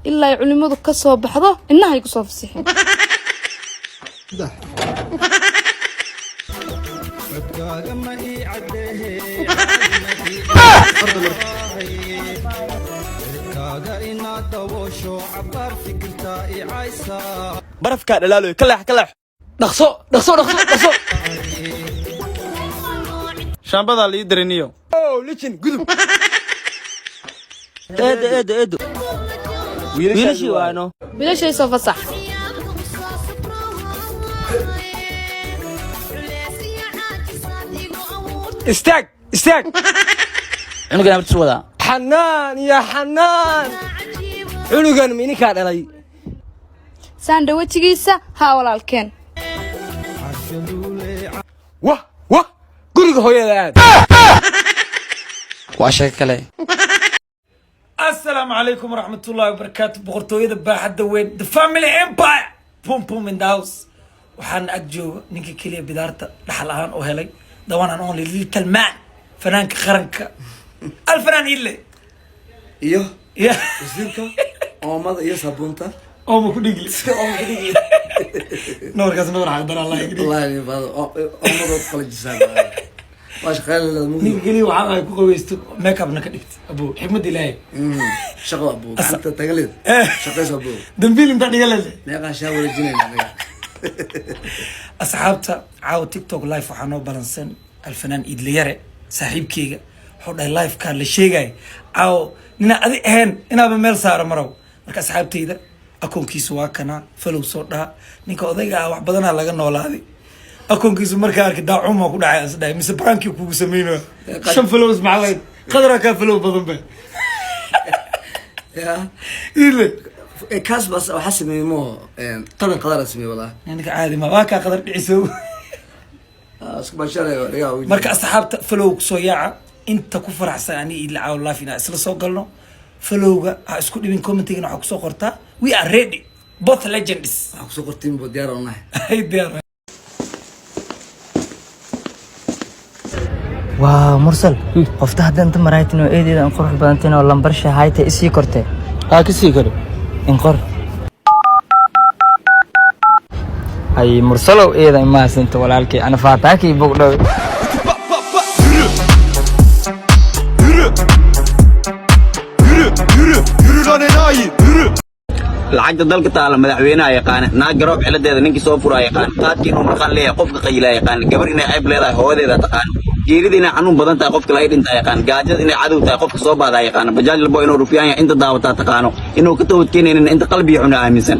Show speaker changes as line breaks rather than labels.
إلا يعلموا كسو بحضه إنها يكسو في السحن
برف كان لالو كلح دخسو شامبدا اللي يدرينيو اوه ليشن قدم ادو ويلشي وانو
بلاش يسوف صح
استاك
عنقنا بتسودا
حنان يا حنان عنقنا ميني كان علي
ساندويتش جيسا هاولا الكين
واه قولي هويا
واشك كله
السلام عليكم ورحمة الله وبركاته بغرطوية دباحة دوين The Family Empire بوم in the house وحان أجو نيكي كليا بدارتا لحلقان أوهلي دوانا نونلي للتلمان فنانك خرنك الفنان إلي
iyo
يا
wasiirka oomada iyo sabunta
أومو كدقلي نور كاس نور حق دار الله يقدي
wallahi baad oomada kala jisaan waa shaqeynaa muu
نيكي كليا وحاقا يكو قويستو ميك اب نكديت أبو حكمة إلهي
shaqo abu anta tagalid shaqeys abu
دنبيل انت دقلل
meeqa shaawar jinayna
أصحابتا عاو تيك توك لايف وحانو بالانسن الفنان إدلياري صاحب كيغا حودا لايف كان لشيغاي عاو نينا أدي أهين إنا بميل سارة مرو مركا أصحابتي إذا أكون كيسو واكنا فلو صوتها نيكا أديغا وحبادنا لغا نولادي أكون كيسو مركا أركي دا عوما كودا عاي أصداي ميسا برانكي وكوكو سمينو شم فلوس معوين قدرا كان فلو بضن به
ya
إيلي
kaas bas waxa sameeymo qadan qadar sameey walahi
نيكا عادي ما واكا قدر بيعسو
asku basharayo rigaa
marka asxaabta follow soo yaaca inta ku faraxsan ani ila caaw laafina isla soo galno followga ha isku dhibin commentiga waxa ku soo qortaa we are ready both legends
waxa ku soo qortiin bo diyaar oo nahay
ay diyaar
waa mursal qofta hadda inta maraytino eedeeda aan qurux badantiin oo lambar shahayta isii kortay
aa ka sii karo
in qor ay mursalow eeda ma sinta walaalkay ana faataaki bogdhow
lacagta dalka taala madaxweynaha yaqaan naag garoob ciladeeda ninkii soo furaa yaqaan qaadkiin uu marqan leeyahay qofka qaylaa yaqaan gabar inay ayb leedahay hooyadeeda taqaan geerida inay xanuun badan tahay qofka laga dhintaa yaqaan gaajada inay cadow tahay qofka soo baadaa yaqaan bajaaj labo inuu rufiyaan inta daawataa taqaano inuu ka toobad keenaynin inta qalbiga xun aaminsan